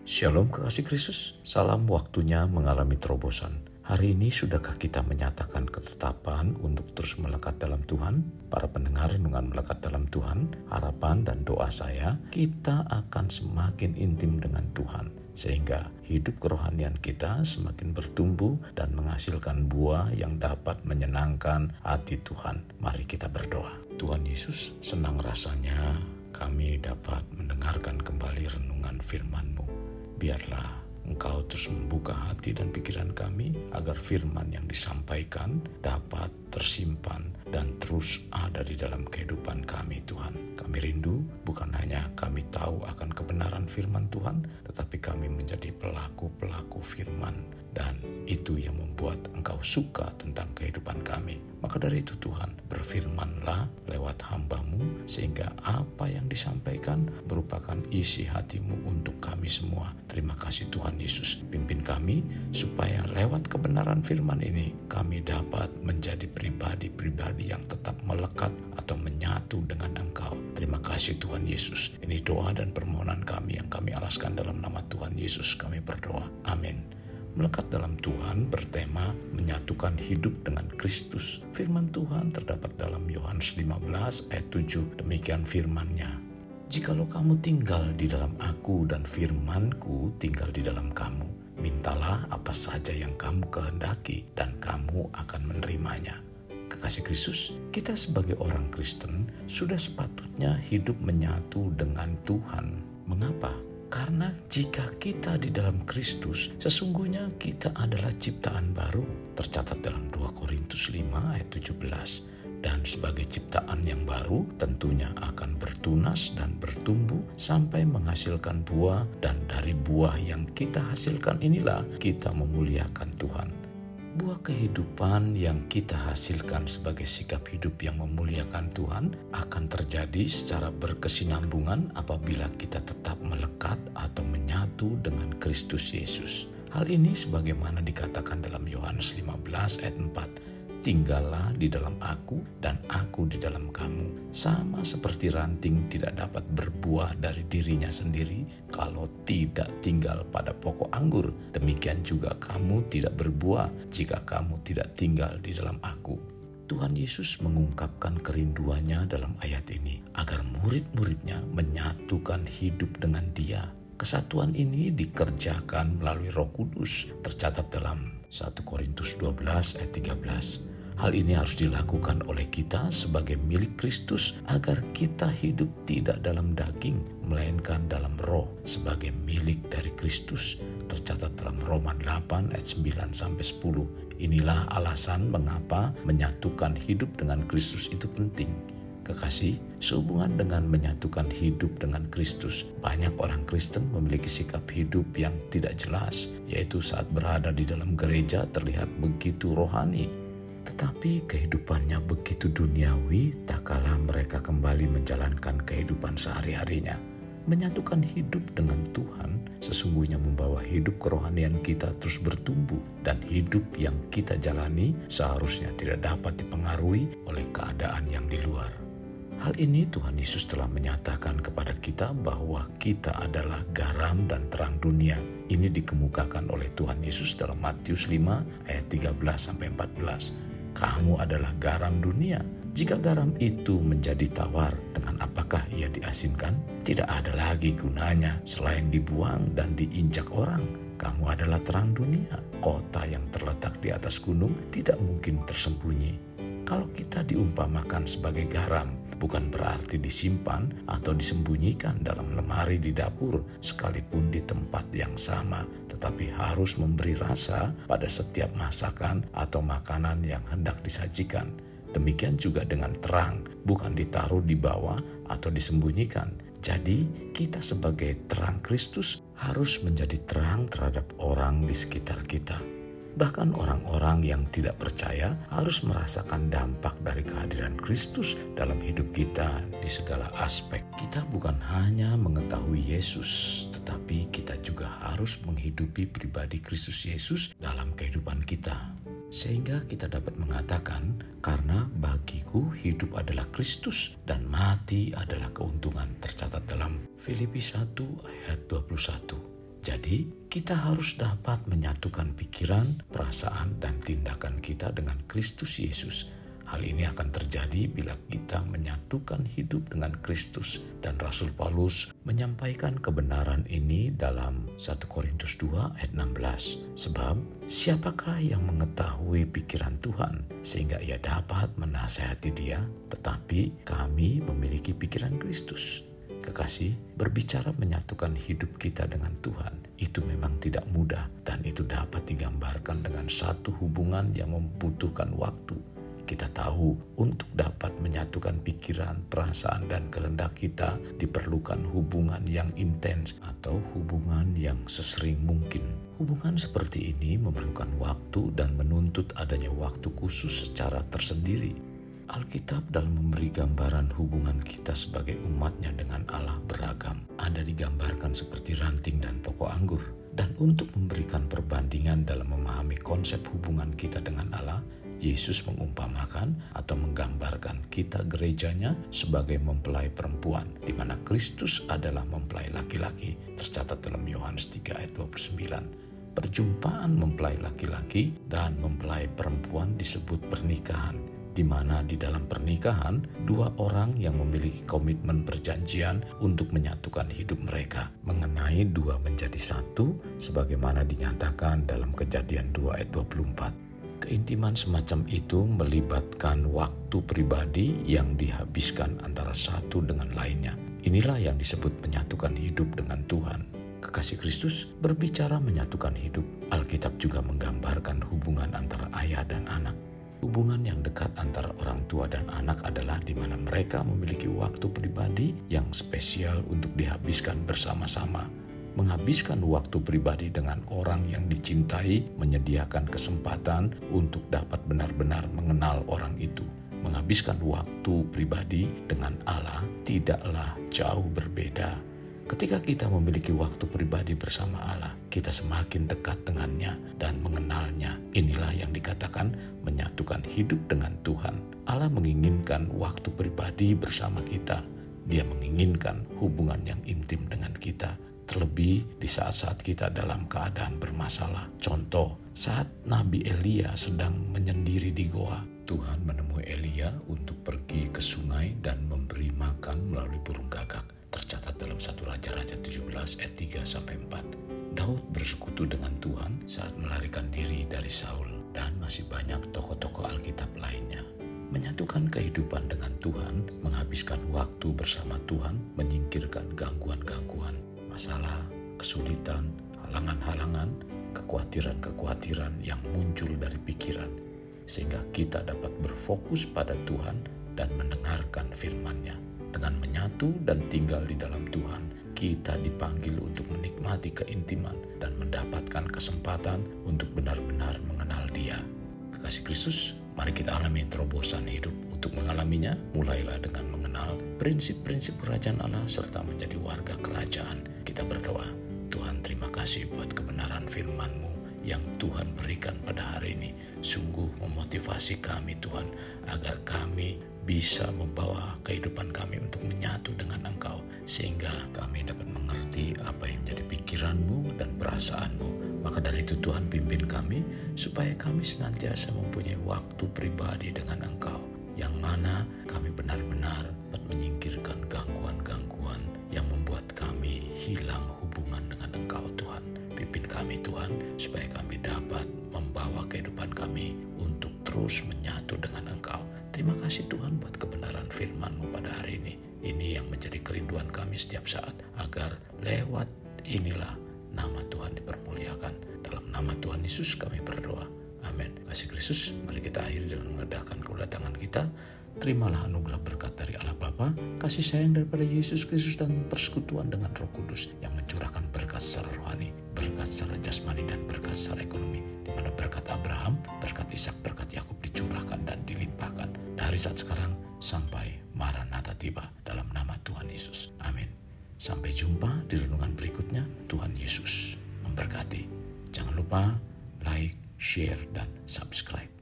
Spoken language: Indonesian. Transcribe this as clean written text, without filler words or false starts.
Shalom kekasih Kristus, salam waktunya mengalami terobosan. Hari ini sudahkah kita menyatakan ketetapan untuk terus melekat dalam Tuhan? Para pendengar renungan melekat dalam Tuhan, harapan dan doa saya, kita akan semakin intim dengan Tuhan. Sehingga hidup kerohanian kita semakin bertumbuh dan menghasilkan buah yang dapat menyenangkan hati Tuhan. Mari kita berdoa. Tuhan Yesus, senang rasanya kami dapat mendengarkan kembali renungan firman-Mu. Biarlah Engkau terus membuka hati dan pikiran kami agar firman yang disampaikan dapat tersimpan dan terus ada di dalam kehidupan kami, Tuhan. Kami rindu bukan hanya kami tahu akan kebenaran firman Tuhan, tetapi kami menjadi pelaku-pelaku firman, dan itu yang membuat Engkau suka tentang kehidupan kami. Maka dari itu Tuhan, berfirmanlah lewat hamba-Mu, sehingga apa yang disampaikan merupakan isi hati-Mu untuk kami semua. Terima kasih Tuhan Yesus, pimpin kami supaya lewat kebenaran firman ini kami dapat menjadi pribadi-pribadi yang tetap melekat atau menyatu dengan Engkau. Terima kasih Tuhan Yesus. Ini doa dan permohonan kami yang kami alaskan dalam nama Tuhan Yesus kami berdoa. Amin. Melekat dalam Tuhan bertema menyatukan hidup dengan Kristus. Firman Tuhan terdapat dalam Yohanes 15 ayat 7. Demikian firman-Nya. Jikalau kamu tinggal di dalam aku dan firman-Ku tinggal di dalam kamu, mintalah apa saja yang kamu kehendaki dan kamu akan menerimanya. Kekasih Kristus, kita sebagai orang Kristen sudah sepatutnya hidup menyatu dengan Tuhan. Mengapa? Karena jika kita di dalam Kristus, sesungguhnya kita adalah ciptaan baru, tercatat dalam 2 Korintus 5 ayat 17. Dan sebagai ciptaan yang baru, tentunya akan bertunas dan bertumbuh sampai menghasilkan buah, dan dari buah yang kita hasilkan inilah kita memuliakan Tuhan. Buah kehidupan yang kita hasilkan sebagai sikap hidup yang memuliakan Tuhan akan terjadi secara berkesinambungan apabila kita tetap melekat atau menyatu dengan Kristus Yesus. Hal ini sebagaimana dikatakan dalam Yohanes 15 ayat 4. Tinggallah di dalam aku dan aku di dalam kamu. Sama seperti ranting tidak dapat berbuah dari dirinya sendiri kalau tidak tinggal pada pokok anggur. Demikian juga kamu tidak berbuah jika kamu tidak tinggal di dalam aku. Tuhan Yesus mengungkapkan kerinduannya dalam ayat ini agar murid-muridnya menyatukan hidup dengan Dia. Kesatuan ini dikerjakan melalui Roh Kudus, tercatat dalam 1 Korintus 12 ayat 13. Hal ini harus dilakukan oleh kita sebagai milik Kristus agar kita hidup tidak dalam daging, melainkan dalam roh sebagai milik dari Kristus. Tercatat dalam Roma 8 ayat 9-10. Inilah alasan mengapa menyatukan hidup dengan Kristus itu penting. Kekasih, sehubungan dengan menyatukan hidup dengan Kristus, banyak orang Kristen memiliki sikap hidup yang tidak jelas, yaitu saat berada di dalam gereja terlihat begitu rohani, tetapi kehidupannya begitu duniawi, tak kalah mereka kembali menjalankan kehidupan sehari-harinya. Menyatukan hidup dengan Tuhan sesungguhnya membawa hidup kerohanian kita terus bertumbuh, dan hidup yang kita jalani seharusnya tidak dapat dipengaruhi oleh keadaan yang di luar. Hal ini Tuhan Yesus telah menyatakan kepada kita bahwa kita adalah garam dan terang dunia. Ini dikemukakan oleh Tuhan Yesus dalam Matius 5 ayat 13-14. Kamu adalah garam dunia. Jika garam itu menjadi tawar, dengan apakah ia diasinkan? Tidak ada lagi gunanya selain dibuang dan diinjak orang. Kamu adalah terang dunia. Kota yang terletak di atas gunung tidak mungkin tersembunyi. Kalau kita diumpamakan sebagai garam, bukan berarti disimpan atau disembunyikan dalam lemari di dapur, sekalipun di tempat yang sama, tetapi harus memberi rasa pada setiap masakan atau makanan yang hendak disajikan. Demikian juga dengan terang, bukan ditaruh di bawah atau disembunyikan. Jadi, kita sebagai terang Kristus harus menjadi terang terhadap orang di sekitar kita. Bahkan orang-orang yang tidak percaya harus merasakan dampak dari kehadiran Kristus dalam hidup kita di segala aspek. Kita bukan hanya mengetahui Yesus, tetapi kita juga harus menghidupi pribadi Kristus Yesus dalam kehidupan kita. Sehingga kita dapat mengatakan, karena bagiku hidup adalah Kristus dan mati adalah keuntungan, tercatat dalam Filipi 1 ayat 21. Jadi, kita harus dapat menyatukan pikiran, perasaan, dan tindakan kita dengan Kristus Yesus. Hal ini akan terjadi bila kita menyatukan hidup dengan Kristus, dan Rasul Paulus menyampaikan kebenaran ini dalam 1 Korintus 2 ayat 16. Sebab siapakah yang mengetahui pikiran Tuhan sehingga ia dapat menasihati dia, tetapi kami memiliki pikiran Kristus. Kekasih, berbicara menyatukan hidup kita dengan Tuhan itu memang tidak mudah, dan itu dapat digambarkan dengan satu hubungan yang membutuhkan waktu. Kita tahu untuk dapat menyatukan pikiran, perasaan, dan kehendak kita diperlukan hubungan yang intens atau hubungan yang sesering mungkin. Hubungan seperti ini memerlukan waktu dan menuntut adanya waktu khusus secara tersendiri. Alkitab dalam memberi gambaran hubungan kita sebagai umatnya dengan Allah beragam. Ada digambarkan seperti ranting dan pokok anggur. Dan untuk memberikan perbandingan dalam memahami konsep hubungan kita dengan Allah, Yesus mengumpamakan atau menggambarkan kita gerejanya sebagai mempelai perempuan, di mana Kristus adalah mempelai laki-laki, tercatat dalam Yohanes 3 ayat 29. Perjumpaan mempelai laki-laki dan mempelai perempuan disebut pernikahan, di mana di dalam pernikahan dua orang yang memiliki komitmen perjanjian untuk menyatukan hidup mereka mengenai dua menjadi satu, sebagaimana dinyatakan dalam Kejadian 2 ayat 24. Keintiman semacam itu melibatkan waktu pribadi yang dihabiskan antara satu dengan lainnya. Inilah yang disebut menyatukan hidup dengan Tuhan. Kekasih Kristus berbicara menyatukan hidup. Alkitab juga menggambarkan hubungan antara ayah dan anak. Hubungan yang dekat antara orang tua dan anak adalah di mana mereka memiliki waktu pribadi yang spesial untuk dihabiskan bersama-sama. Menghabiskan waktu pribadi dengan orang yang dicintai menyediakan kesempatan untuk dapat benar-benar mengenal orang itu. Menghabiskan waktu pribadi dengan Allah tidaklah jauh berbeda. Ketika kita memiliki waktu pribadi bersama Allah, kita semakin dekat dengannya dan mengenalnya. Inilah yang dikatakan menyatukan hidup dengan Tuhan. Allah menginginkan waktu pribadi bersama kita. Dia menginginkan hubungan yang intim dengan kita. Terlebih di saat-saat kita dalam keadaan bermasalah. Contoh, saat Nabi Elia sedang menyendiri di goa, Tuhan menemui Elia untuk pergi ke sungai dan memberi makan melalui burung gagak. Tercatat dalam 1 Raja-Raja 17 ayat 3-4. Daud bersekutu dengan Tuhan saat melarikan diri dari Saul, dan masih banyak tokoh-tokoh Alkitab lainnya. Menyatukan kehidupan dengan Tuhan, menghabiskan waktu bersama Tuhan, menyingkirkan gangguan-gangguan, masalah, kesulitan, halangan-halangan, kekhawatiran-kekhawatiran yang muncul dari pikiran, sehingga kita dapat berfokus pada Tuhan dan mendengarkan firman-Nya. Dengan menyatu dan tinggal di dalam Tuhan, kita dipanggil untuk menikmati keintiman dan mendapatkan kesempatan untuk benar-benar mengenal Dia. Kekasih Kristus, mari kita alami terobosan hidup. Untuk mengalaminya, mulailah dengan mengenal prinsip-prinsip kerajaan Allah serta menjadi warga kerajaan. Kita berdoa, Tuhan terima kasih buat kebenaran firman-Mu yang Tuhan berikan pada hari ini. Sungguh memotivasi kami Tuhan, agar kami bisa membawa kehidupan kami untuk menyatu dengan Engkau, sehingga kami dapat mengerti apa yang menjadi pikiran-Mu dan perasaan-Mu. Maka dari itu Tuhan pimpin kami, supaya kami senantiasa mempunyai waktu pribadi dengan Engkau, yang mana kami benar-benar dapat menyingkirkan gangguan-gangguan yang membuat kami hilang hubungan dengan Engkau Tuhan. Pimpin kami Tuhan, supaya kami dapat membawa kehidupan kami untuk terus menyatu dengan Engkau. Terima kasih Tuhan buat kebenaran firman-Mu pada hari ini. Ini yang menjadi kerinduan kami setiap saat, agar lewat inilah nama Tuhan dipermuliakan. Dalam nama Tuhan Yesus kami berdoa. Amin. Kasih Kristus, mari kita akhiri dengan mengedakan kedatangan kita. Terimalah anugerah berkat dari Allah Bapa, kasih sayang daripada Yesus Kristus, dan persekutuan dengan Roh Kudus yang mencurahkan berkat secara rohani, berkat secara jasmani, dan berkat secara ekonomi, di mana berkat Abraham, berkat Ishak, berkat Yakub dicurahkan dan dilimpahkan dari saat sekarang sampai Maranatha tiba, dalam nama Tuhan Yesus. Amin. Sampai jumpa di renungan berikutnya. Tuhan Yesus memberkati. Jangan lupa like, share, dan subscribe.